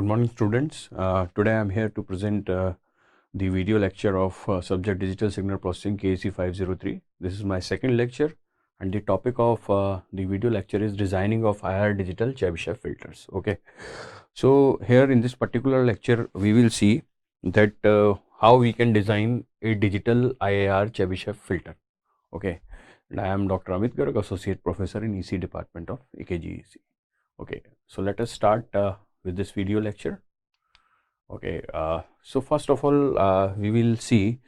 morning, students. Today I am here to present the video lecture of subject Digital Signal Processing KAC 503. This is my second lecture, and the topic of the video lecture is designing of IIR digital Chebyshev filters. Okay, so here in this particular lecture we will see that how we can design a digital IIR Chebyshev filter. Okay, and I am Dr. Amit Garg, Associate Professor in EC Department of AKGEC. Okay, so let us start with this video lecture. Okay, so first of all we will see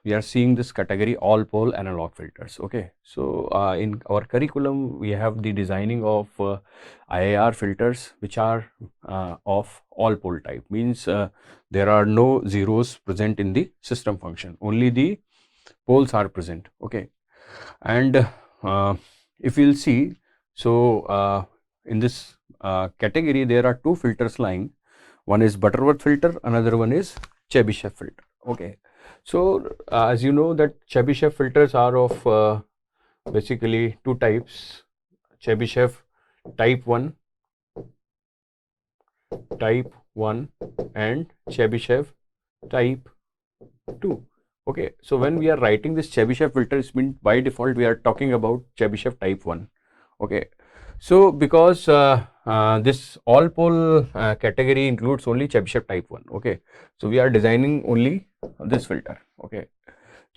we are seeing this category all pole analog filters. Okay, so in our curriculum we have the designing of IIR filters which are of all pole type, means there are no zeros present in the system function, only the poles are present. Okay, and if we will see, so in this category there are two filters lying. One is Butterworth filter, another one is Chebyshev filter. Okay, so as you know that Chebyshev filters are of basically two types: Chebyshev type 1 and Chebyshev type 2. Okay, so when we are writing this Chebyshev filter, it means by default we are talking about Chebyshev type 1. Okay, so because this all pole category includes only Chebyshev type 1. Okay, so we are designing only this filter. Okay,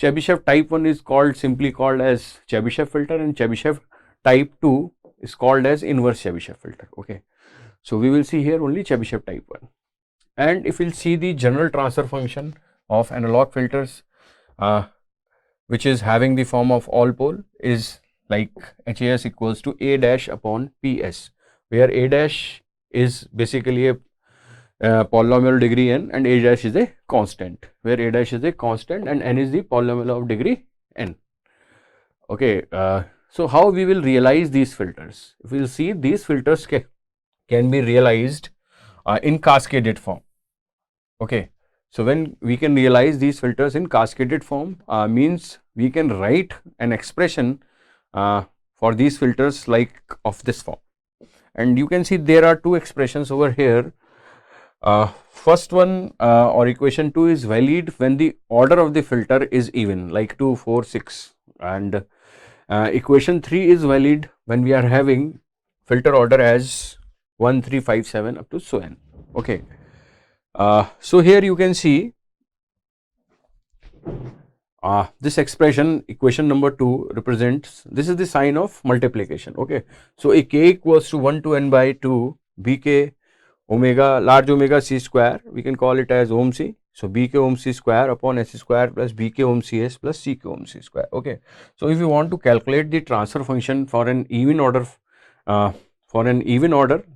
Chebyshev type 1 is simply called as Chebyshev filter, and Chebyshev type 2 is called as inverse Chebyshev filter. Okay, so we will see here only Chebyshev type 1. And if we will see the general transfer function of analog filters, which is having the form of all pole, is like HAS equals to A dash upon PS, where A dash is basically a polynomial degree n and A dash is a constant, where A dash is a constant and n is the polynomial of degree n. Okay, so how we will realize these filters? If we will see, these filters can be realized in cascaded form. Okay, so when we can realize these filters in cascaded form, means we can write an expression for these filters like of this form. And you can see there are two expressions over here. First one or equation 2 is valid when the order of the filter is even, like 2, 4, 6, and equation 3 is valid when we are having filter order as 1, 3, 5, 7 up to so n. Okay, so here you can see this expression, equation number 2, represents, this is the sign of multiplication. Okay, so a k equals to 1 to n by 2 bk omega large omega c square, we can call it as ohm c. So bk ohm c square upon s square plus bk ohm cs plus ck ohm c square. Okay, so if you want to calculate the transfer function for an even order,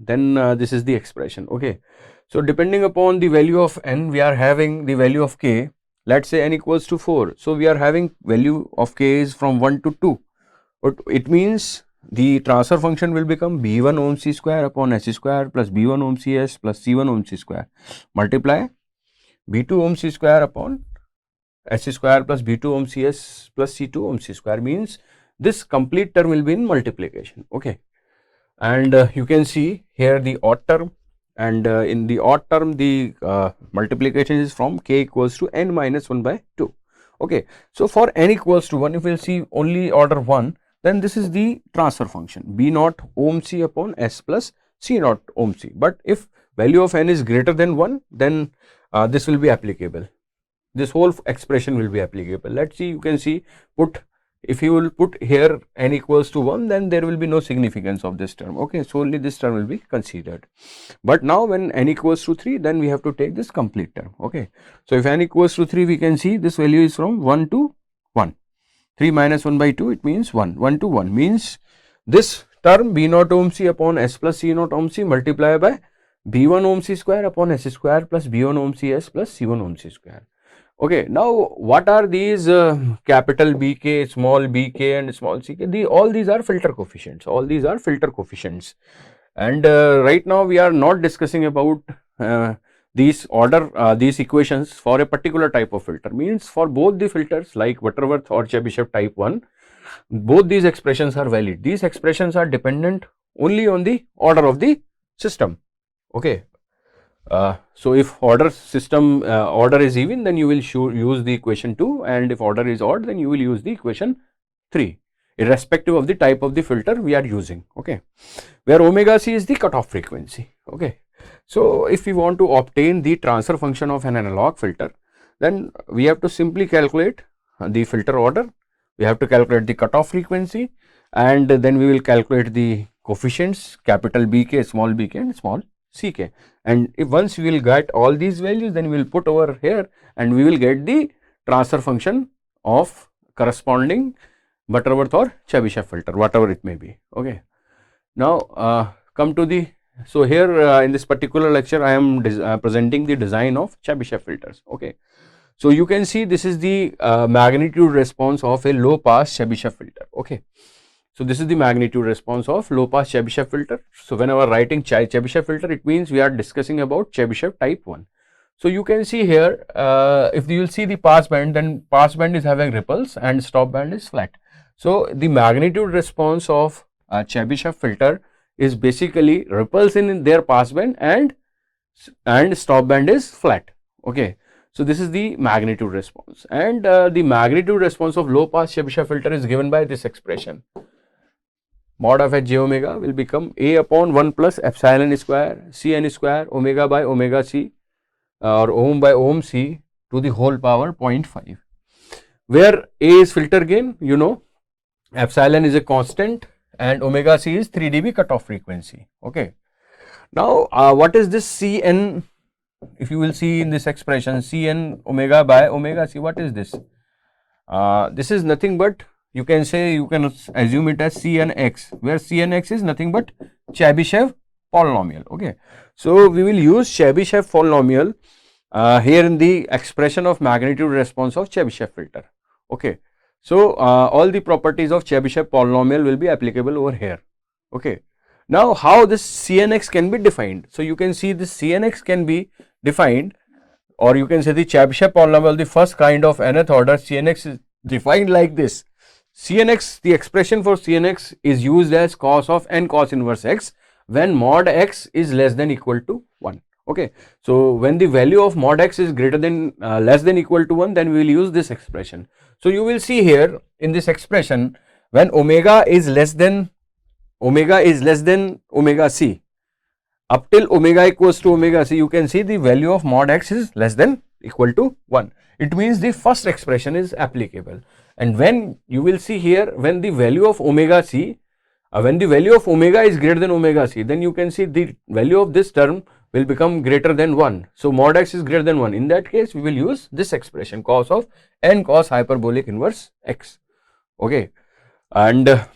then this is the expression. Okay, so depending upon the value of n, we are having the value of k. Let's say n equals to 4, so we are having value of k is from 1 to 2, but it means the transfer function will become b1 ohm c square upon s square plus b1 ohm cs plus c1 ohm c square multiply b2 ohm c square upon s square plus b2 ohm cs plus c2 ohm c square, means this complete term will be in multiplication. Okay, and you can see here the odd term, and in the odd term the multiplication is from k equals to n minus 1 by 2. Okay, so for n equals to 1, if we will see only order 1, then this is the transfer function b naught ohm c upon s plus c naught ohm c. But if value of n is greater than 1, then this will be applicable, this whole expression will be applicable. Let's see, you can see, if you will put here n equals to 1, then there will be no significance of this term. Okay, so only this term will be considered. But now when n equals to 3, then we have to take this complete term. Okay, so if n equals to 3, we can see this value is from 1 to 1. 3 minus 1 by 2, it means 1. 1 to 1 means this term b naught ohm c upon s plus c naught ohm c multiplied by b1 ohm c square upon s square plus b1 ohm c s plus c1 ohm c square. Okay, now what are these capital BK, small bk and small ck? All these are filter coefficients. All these are filter coefficients. And right now we are not discussing about these equations for a particular type of filter, means for both the filters like Butterworth or Chebyshev type 1, both these expressions are valid. These expressions are dependent only on the order of the system. Okay, So if order system order is even, then you will use the equation 2, and if order is odd, then you will use the equation 3, irrespective of the type of the filter we are using. Okay, where omega c is the cutoff frequency. Okay, so if we want to obtain the transfer function of an analog filter, then we have to simply calculate the filter order, we have to calculate the cutoff frequency, and then we will calculate the coefficients capital Bk, small bk and small ck, and if once we will get all these values, then we will put over here and we will get the transfer function of corresponding Butterworth or Chebyshev filter, whatever it may be. Okay, now come to the, so here in this particular lecture I am presenting the design of Chebyshev filters. Okay, so you can see this is the magnitude response of a low pass Chebyshev filter. Okay, so this is the magnitude response of low pass Chebyshev filter. So whenever writing Chebyshev filter, it means we are discussing about Chebyshev type 1. So you can see here, if you will see the pass band, then pass band is having ripples and stop band is flat. So the magnitude response of Chebyshev filter is basically ripples in their pass band and stop band is flat. Okay, so this is the magnitude response, and the magnitude response of low pass Chebyshev filter is given by this expression. Mod of h j omega will become a upon 1 plus epsilon square cn square omega by omega c or ohm by ohm c to the whole power 0.5, where a is filter gain, you know, epsilon is a constant, and omega c is 3 dB cutoff frequency. Okay, now what is this cn? If you will see in this expression, cn omega by omega c, what is this? This is nothing but, you can say, you can assume it as cnx, where cnx is nothing but Chebyshev polynomial. Okay, so we will use Chebyshev polynomial here in the expression of magnitude response of Chebyshev filter. Okay, so all the properties of Chebyshev polynomial will be applicable over here. Okay, now how this cnx can be defined? So you can see this cnx can be defined, or you can say the Chebyshev polynomial, the first kind of nth order, cnx is defined like this. Cnx, the expression for cnx is used as cos of n cos inverse x when mod x is less than equal to 1. Okay, so when the value of mod x is greater than less than equal to 1, then we will use this expression. So you will see here in this expression, when omega is less than omega c, up till omega equals to omega c, you can see the value of mod x is less than equal to 1. It means the first expression is applicable. And when you will see here, when the value of omega c, when the value of omega is greater than omega c, then you can see the value of this term will become greater than 1. So mod x is greater than 1. In that case, we will use this expression, cos of n cos hyperbolic inverse x. Okay, and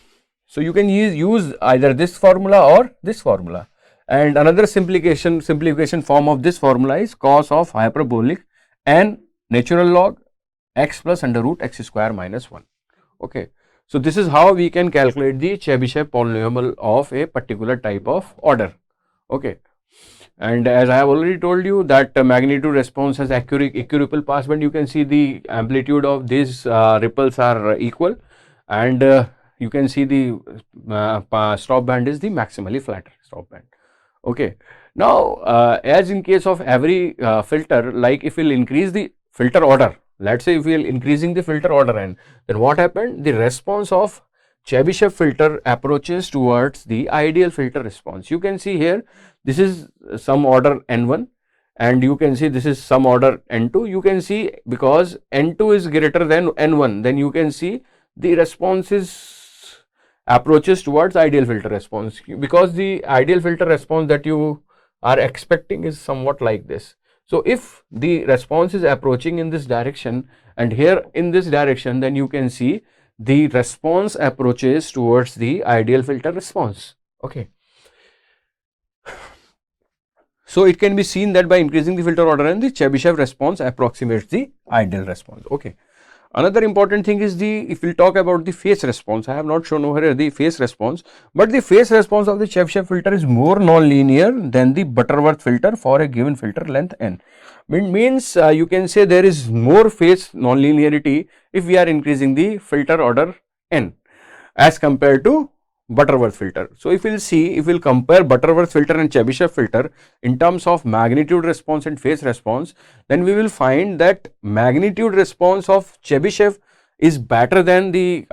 so you can use either this formula or this formula. And another simplification form of this formula is cos of hyperbolic n natural log x plus under root x square minus 1. Okay, so this is how we can calculate the Chebyshev polynomial of a particular type of order. Okay, and as I have already told you that magnitude response has equiripple passband, you can see the amplitude of these ripples are equal, and you can see the stop band is the maximally flat stop band. Okay, now as in case of every filter, like if we will increase the filter order, let us say if we are increasing the filter order n, then what happened? The response of Chebyshev filter approaches towards the ideal filter response. You can see here, this is some order n1, and you can see this is some order n2. You can see because n2 is greater than n1, then you can see the response is approaches towards ideal filter response, because the ideal filter response that you are expecting is somewhat like this. So if the response is approaching in this direction and here in this direction, then you can see the response approaches towards the ideal filter response. Okay, so it can be seen that by increasing the filter order n, the Chebyshev response approximates the ideal response. Okay, another important thing is if we talk about the phase response, I have not shown over here the phase response, but the phase response of the Chebyshev filter is more non-linear than the Butterworth filter for a given filter length n. It means you can say there is more phase non-linearity if we are increasing the filter order n as compared to Butterworth filter. So if we'll see, if we'll compare Butterworth filter and Chebyshev filter in terms of magnitude response and phase response, then we will find that magnitude response of Chebyshev is better than the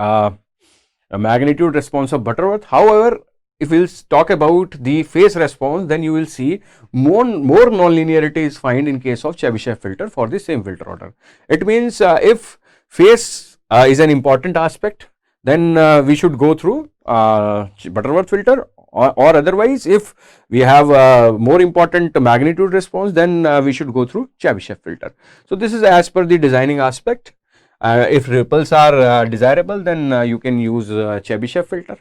magnitude response of Butterworth. However, if we'll talk about the phase response, then you will see more non-linearity is found in case of Chebyshev filter for the same filter order. It means if phase is an important aspect, then we should go through Butterworth filter, or otherwise if we have more important magnitude response, then we should go through Chebyshev filter. So this is as per the designing aspect. If ripples are desirable, then you can use Chebyshev filter.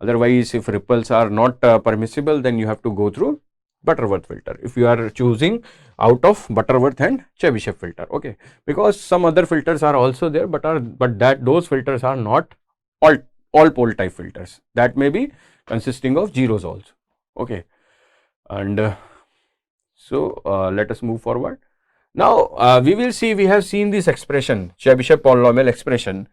Otherwise, if ripples are not permissible, then you have to go through Butterworth filter if you are choosing out of Butterworth and Chebyshev filter. Okay, because some other filters are also there, but those filters are not all pole type filters, that may be consisting of zeros also. Okay, and so let us move forward. Now we will see, we have seen this expression, Chebyshev polynomial expression.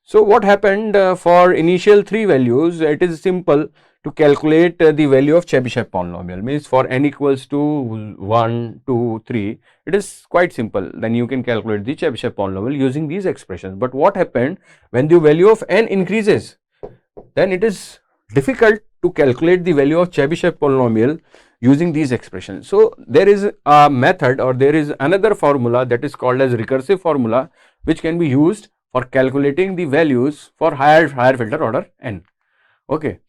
So what happened for initial 3 values? It is simple to calculate the value of Chebyshev polynomial, means for n equals to 1, 2, 3, it is quite simple. Then you can calculate the Chebyshev polynomial using these expressions. But what happened when the value of n increases? Then it is difficult to calculate the value of Chebyshev polynomial using these expressions. So there is a method, or there is another formula that is called as recursive formula, which can be used for calculating the values for higher filter order n. Okay.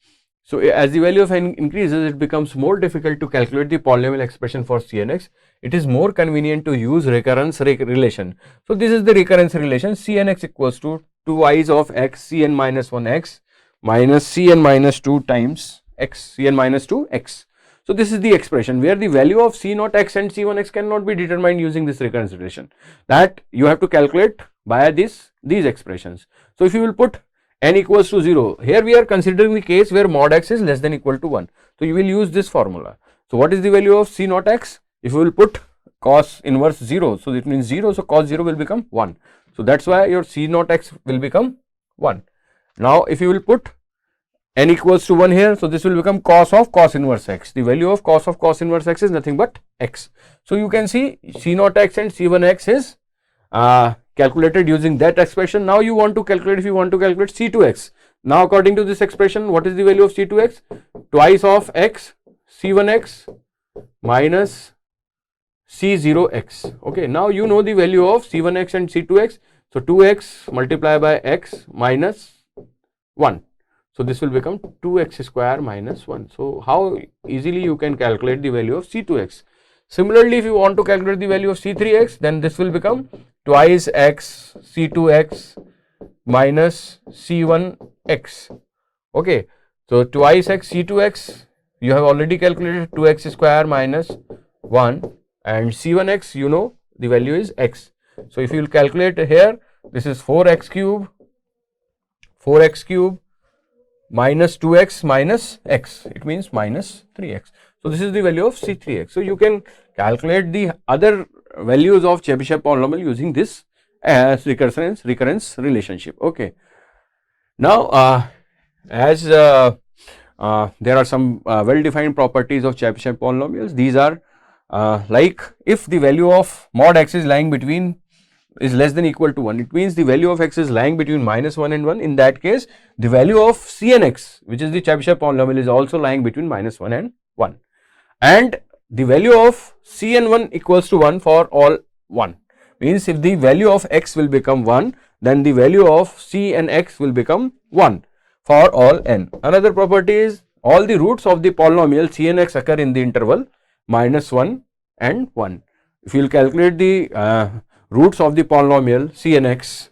So as the value of n increases, it becomes more difficult to calculate the polynomial expression for Cnx. It is more convenient to use recurrence relation. So this is the recurrence relation, Cnx equals to 2i's of x, Cn minus 1 x minus Cn minus 2 times x, Cn minus 2 x. So this is the expression where the value of C0 x and C1x cannot be determined using this recurrence relation, that you have to calculate via these expressions. So if you will put n equals to 0, here we are considering the case where mod x is less than equal to 1. So you will use this formula. So what is the value of C0 x? If you will put cos inverse 0, so it means 0, so cos 0 will become 1. So that's why your C0 x will become 1. Now if you will put n equals to 1 here, so this will become cos of cos inverse x. The value of cos inverse x is nothing but x. So you can see C0 x and C1x is calculated using that expression. Now you want to calculate, if you want to calculate C2x. Now according to this expression, what is the value of C2x? Twice of x, C1x minus C0x. Okay, now you know the value of C1x and C2x. So 2x multiplied by x minus 1. So this will become 2x square minus 1. So how easily you can calculate the value of C2x. Similarly, if you want to calculate the value of C3x, then this will become twice x C2x minus C1x. Okay, so twice x C2x, you have already calculated 2x square minus 1, and C1x, you know the value is x. So if you will calculate here, this is 4x cube minus 2x minus x, it means minus 3x. So this is the value of C3x. So you can calculate the other values of Chebyshev polynomial using this recurrence relationship. Okay. Now as there are some well defined properties of Chebyshev polynomials. These are like if the value of mod x is lying between is less than equal to 1, it means the value of x is lying between minus 1 and 1. In that case, the value of Cnx, which is the Chebyshev polynomial, is also lying between minus 1 and 1, and the value of Cn1 equals to 1 for all 1, means if the value of x will become 1, then the value of Cnx will become 1 for all n. Another property is all the roots of the polynomial Cnx occur in the interval minus 1 and 1. If you will calculate the roots of the polynomial Cnx,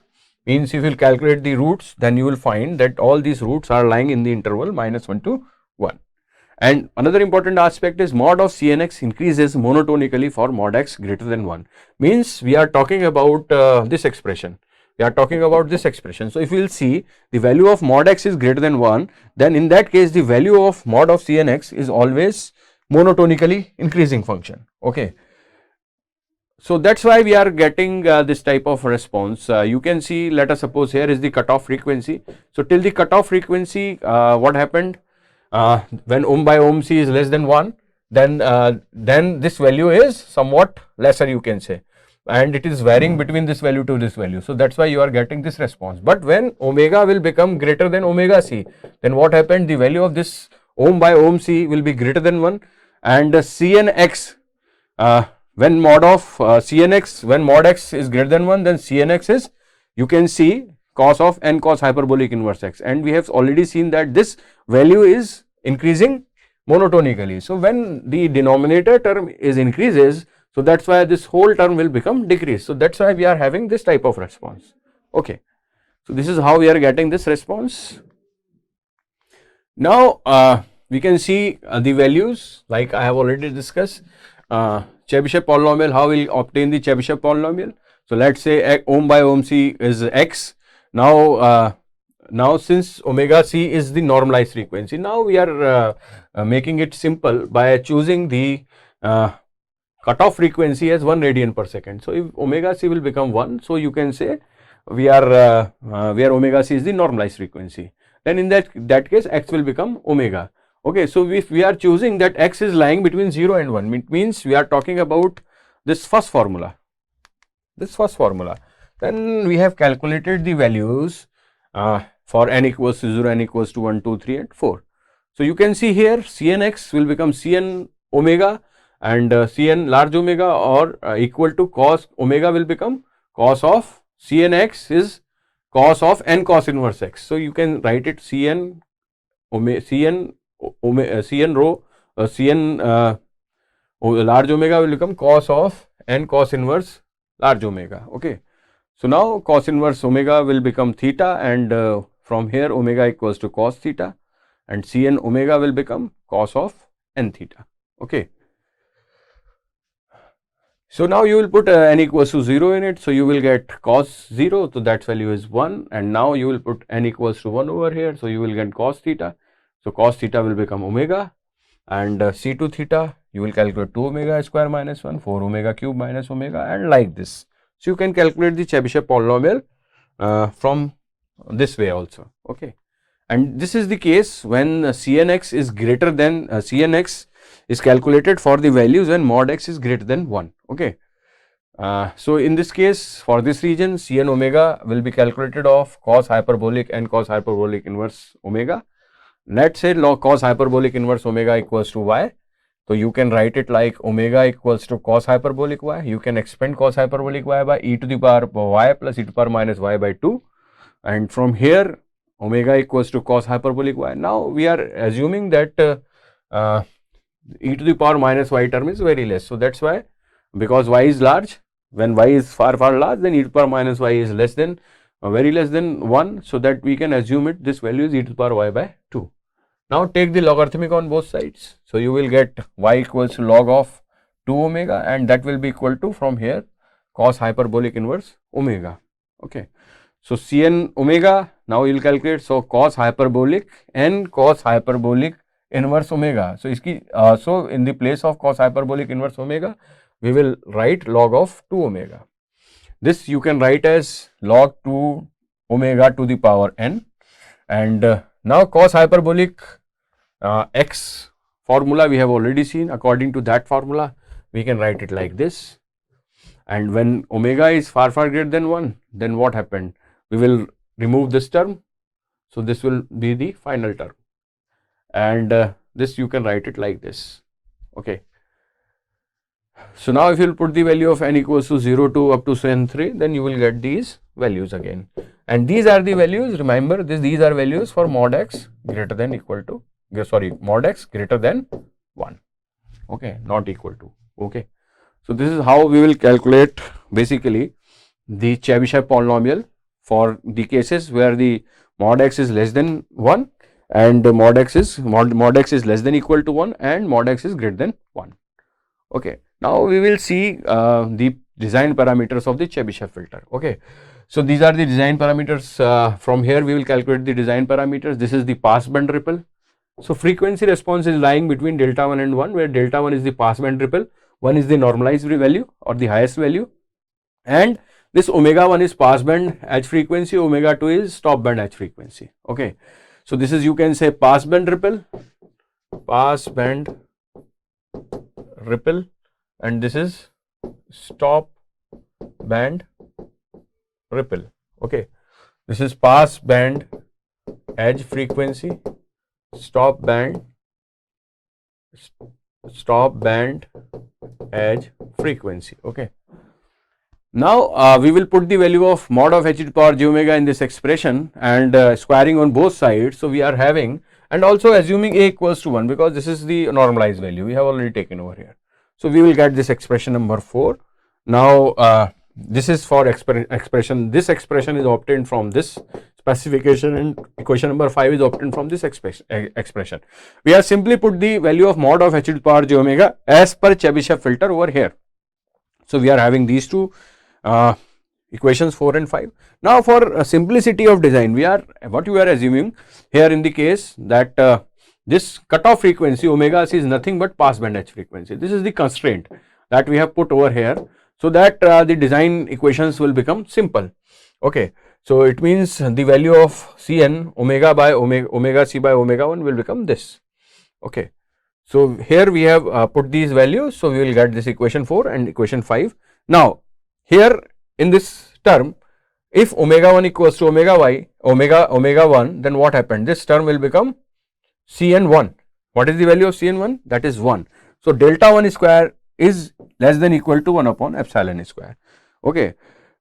means if you will calculate the roots, then you will find that all these roots are lying in the interval minus 1 to 1. And another important aspect is mod of Cnx increases monotonically for mod x greater than 1, means we are talking about this expression. So if we will see the value of mod x is greater than 1, then in that case the value of mod of Cnx is always monotonically increasing function. Okay. So that's why we are getting this type of response. You can see, let us suppose here is the cutoff frequency. So till the cutoff frequency, what happened? When ohm by ohm C is less than 1, then this value is somewhat lesser, you can say, and it is varying between this value to this value. So that's why you are getting this response. But when omega will become greater than omega C, then what happened? The value of this ohm by ohm C will be greater than 1, and CNX, when mod of CNX, when mod x is greater than 1, then CNX is, you can see, cos of n cos hyperbolic inverse x, and we have already seen that this value is increasing monotonically. So when the denominator term is increases, so that's why this whole term will become decrease. So that's why we are having this type of response. Okay, so this is how we are getting this response. Now we can see the values like I have already discussed. Chebyshev polynomial, how we will obtain the Chebyshev polynomial? So let's say ohm by ohm C is x. Now since omega C is the normalized frequency, now we are making it simple by choosing the cutoff frequency as 1 radian per second. So if omega C will become 1, so you can say we are where omega C is the normalized frequency, then in that case x will become omega. Okay, so if we are choosing that x is lying between 0 and 1, it means we are talking about this first formula, then we have calculated the values for n equals to 0, n equals to 1, 2, 3 and 4. So you can see here Cnx will become Cn omega, and Cn large omega, or equal to cos omega will become cos of Cnx is cos of n cos inverse x. So you can write it Cn large omega will become cos of n cos inverse large omega. Okay, so now cos inverse omega will become theta, and from here omega equals to cos theta, and Cn omega will become cos of n theta. Okay, so now you will put n equals to 0 in it, so you will get cos 0, so that value is 1, and now you will put n equals to 1 over here, so you will get cos theta. So cos theta will become omega, and C2 theta you will calculate 2 omega square minus 1, 4 omega cube minus omega, and like this. So you can calculate the Chebyshev polynomial from this way also. Okay, and this is the case when Cnx is greater than Cnx is calculated for the values when mod x is greater than 1. Okay, so in this case, for this region, Cn omega will be calculated of cos hyperbolic and cos hyperbolic inverse omega. Let's say log cos hyperbolic inverse omega equals to y. So you can write it like omega equals to cos hyperbolic y. You can expand cos hyperbolic y by e to the power y plus e to the power minus y by 2. And from here, omega equals to cos hyperbolic y. Now we are assuming that e to the power minus y term is very less. So that's why, because y is large, when y is far large, then e to the power minus y is less than, very less than 1. So that we can assume it, this value is e to the power y by 2. Now take the logarithmic on both sides. So you will get y equals to log of 2 omega, and that will be equal to, from here, cos hyperbolic inverse omega. Okay, so Cn omega, now you will calculate, so cos hyperbolic n cos hyperbolic inverse omega. So so in the place of cos hyperbolic inverse omega, we will write log of 2 omega. This you can write as log 2 omega to the power n, and now cos hyperbolic x formula we have already seen. According to that formula, we can write it like this, and when omega is far greater than 1, then what happened? We will remove this term, so this will be the final term, and this you can write it like this. Okay, so now if you will put the value of n equals to 0 to up to n3, then you will get these values again, and these are the values. Remember this, these are values for mod x greater than equal to, mod x greater than 1. Okay, not equal to. Okay, so this is how we will calculate basically the Chebyshev polynomial for the cases where the mod x is less than 1, and mod x is less than equal to 1, and mod x is greater than 1. Okay, now we will see the design parameters of the Chebyshev filter. Okay, so these are the design parameters. From here we will calculate the design parameters. This is the passband ripple. So frequency response is lying between delta 1 and 1, where delta 1 is the passband ripple, 1 is the normalized value or the highest value, and this omega 1 is pass band edge frequency, omega 2 is stop band edge frequency. Okay, so this is, you can say, pass band ripple, and this is stop band ripple. Okay, this is pass band edge frequency, stop band edge frequency. Okay, now we will put the value of mod of h to the power j omega in this expression and squaring on both sides. So we are having, and also assuming a equals to 1, because this is the normalized value we have already taken over here. So we will get this expression number 4. Now this is for expression. This expression is obtained from this specification, and equation number 5 is obtained from this expression. We have simply put the value of mod of h to the power j omega as per Chebyshev filter over here. So we are having these two equations 4 and 5. Now for simplicity of design, we are assuming here in the case that this cutoff frequency omega c is nothing but pass band edge frequency. This is the constraint that we have put over here, so that the design equations will become simple. Okay, so it means the value of Cn omega by omega c by omega 1 will become this. Okay, so here we have put these values, so we will get this equation 4 and equation 5. Now here in this term, if omega 1 equals to omega 1, then what happened? This term will become Cn1. What is the value of Cn1? That is 1. So delta 1 square is less than equal to 1 upon epsilon square. Okay,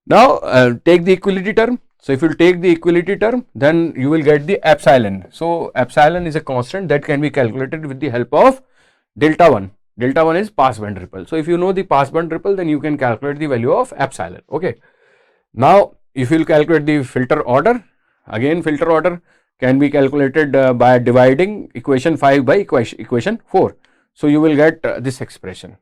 now take the equality term. So if you take the equality term, then you will get the epsilon. So epsilon is a constant that can be calculated with the help of delta 1. Delta 1 is pass band ripple. So if you know the pass band ripple, then you can calculate the value of epsilon. Okay, now if you will calculate the filter order, again filter order can be calculated by dividing equation 5 by equation 4. So you will get this expression.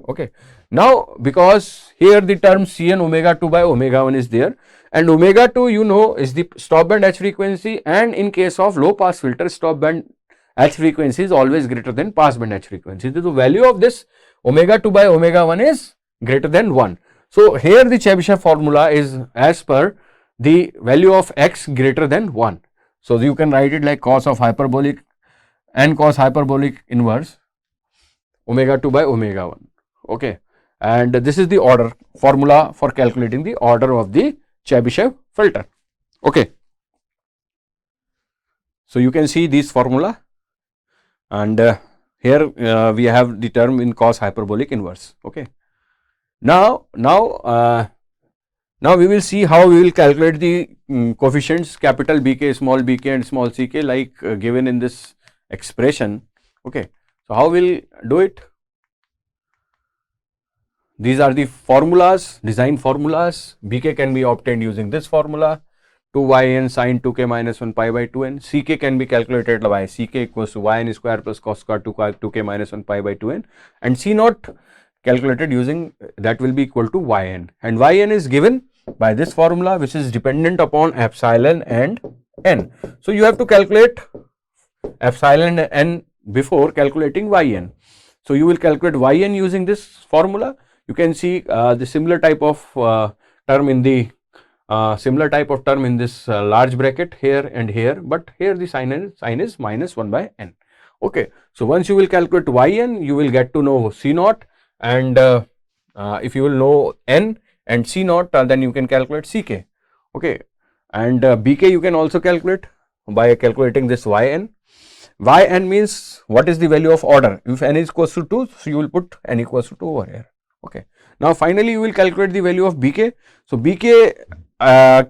Okay, now because here the term Cn omega 2 by omega 1 is there, and omega 2 you know is the stop band edge frequency, and in case of low pass filter, stop band edge frequency is always greater than pass band edge frequency. So the value of this omega 2 by omega 1 is greater than 1. So here the Chebyshev formula is as per the value of x greater than 1. So you can write it like cos of hyperbolic and cos hyperbolic inverse omega 2 by omega 1. Okay, and this is the order formula for calculating the order of the Chebyshev filter. Okay, so you can see this formula, and here we have the term in cos hyperbolic inverse. Okay, now we will see how we will calculate the coefficients capital Bk, small bk and small ck like given in this expression. Okay, so how we will do it? These are the formulas, design formulas. Bk can be obtained using this formula, 2yn sin 2k minus 1 pi by 2n. Ck can be calculated by ck equals to yn square plus cos square 2k minus 1 pi by 2n, and c naught calculated using that will be equal to yn, and yn is given by this formula, which is dependent upon epsilon and n. So you have to calculate epsilon and n before calculating yn. So you will calculate yn using this formula. You can see the similar type of term in the large bracket here and here, but here the sign is minus 1 by n. Okay, so once you will calculate yn, you will get to know c naught, and if you will know n and c naught, then you can calculate ck. Okay, and bk you can also calculate by calculating this yn. Yn means what is the value of order. If n is equals to 2, so you will put n equals to 2 over here. Okay, now finally you will calculate the value of bk. So bk,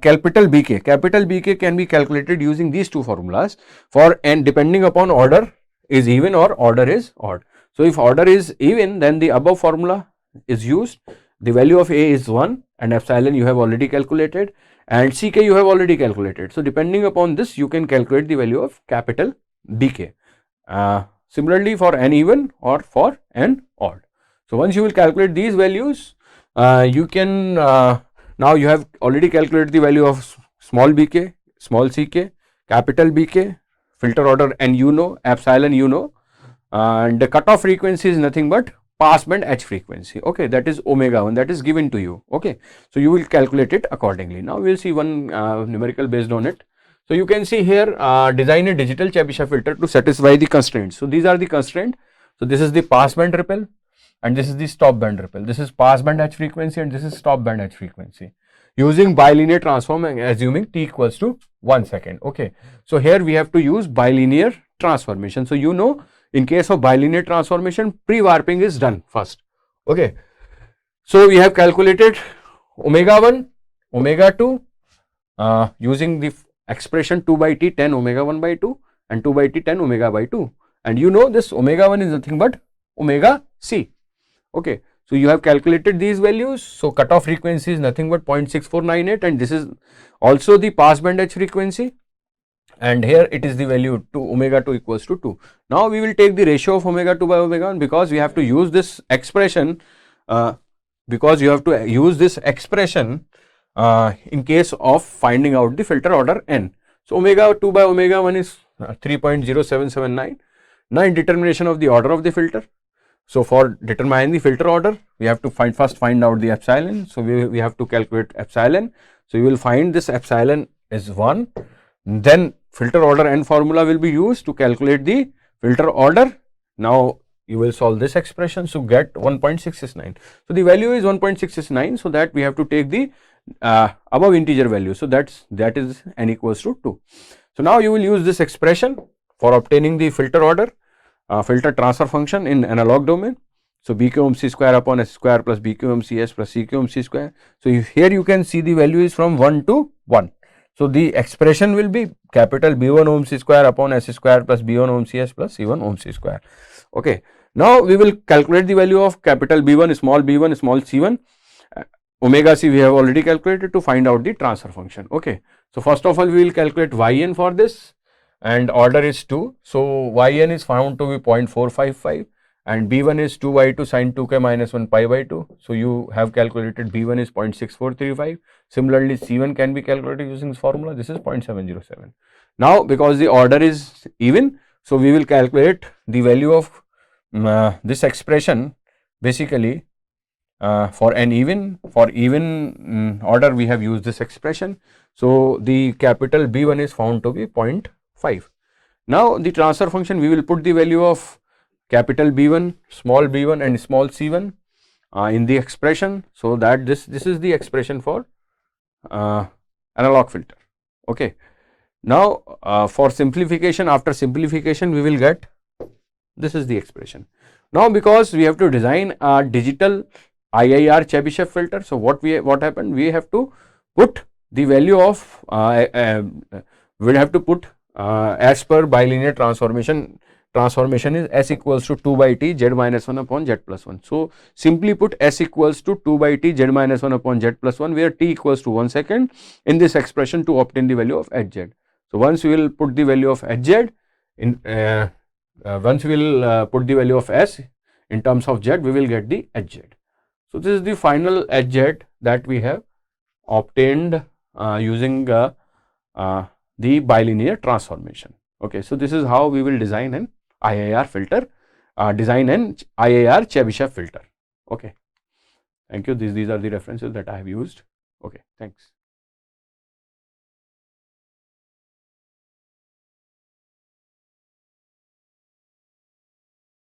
capital bk can be calculated using these two formulas for n depending upon order is even or order is odd. So if order is even, then the above formula is used. The value of a is 1 and epsilon you have already calculated, and ck you have already calculated. So depending upon this you can calculate the value of capital bk. Similarly for n even or for n odd. So once you will calculate these values, you can now you have already calculated the value of small bk, small ck, capital bk, filter order, and you know epsilon you know, and the cutoff frequency is nothing but passband H frequency. Okay, that is omega 1, that is given to you. Okay, so you will calculate it accordingly. Now we will see one numerical based on it. So you can see here, design a digital Chebyshev filter to satisfy the constraints. So these are the constraints. So this is the passband ripple and this is the stop band ripple. This is passband H frequency and this is stop band H frequency. Using bilinear transform and assuming t equals to 1 second. Okay, so here we have to use bilinear transformation. So you know, in case of bilinear transformation, pre-warping is done first. Okay, so we have calculated omega 1, omega 2 using the expression 2 by t 10 omega 1 by 2 and 2 by t 10 omega by 2, and you know this omega 1 is nothing but omega c. Okay, so you have calculated these values. So cutoff frequency is nothing but 0.6498 and this is also the passband H frequency, and here it is the value 2 omega 2 equals to 2. Now we will take the ratio of omega 2 by omega 1 because we have to use this expression in case of finding out the filter order n. So omega 2 by omega 1 is 3.0779. Now in determination of the order of the filter, so for determining the filter order, we have to first find out the epsilon. So we have to calculate epsilon. So you will find this epsilon is 1. Then filter order n formula will be used to calculate the filter order. Now you will solve this expression, so get 1.669. So the value is 1.669. So that we have to take the above integer value. So that is n equals to 2. So now you will use this expression for obtaining the filter order. Filter transfer function in analog domain. So BQMC square upon S square plus BQMCS plus CQMC square. So here you can see the value is from 1 to 1. So the expression will be capital B1 OMC square upon S square plus B1 OMCS plus C1 OMC square. Okay. Now we will calculate the value of capital B1, small c1. Omega c we have already calculated to find out the transfer function. Okay. So first of all we will calculate yn for this, and order is 2. So yn is found to be 0.455 and b1 is 2y2 sin 2k minus 1 pi by 2. So you have calculated b1 is 0.6435. Similarly c1 can be calculated using this formula. This is 0.707. Now because the order is even, so we will calculate the value of this expression basically for an even. For even order we have used this expression. So the capital B1 is found to be 0.5. Now the transfer function, we will put the value of capital B1, small b1 and small c1 in the expression, so that this is the expression for analog filter. Okay. Now for simplification, after simplification we will get, this is the expression. Now because we have to design a digital IIR Chebyshev filter, so what happened, we have to put the value of we will have to put as per bilinear transformation is S equals to 2 by t z minus 1 upon z plus 1. So simply put S equals to 2 by t z minus 1 upon z plus 1, where t equals to 1 second in this expression to obtain the value of hz. So once we will put the value of hz in once we will put the value of S in terms of z, we will get the hz. So this is the final hz that we have obtained using the bilinear transformation. Okay, so this is how we will design an IIR filter, design an IIR Chebyshev filter. Okay, thank you. These are the references that I have used. Okay, thanks.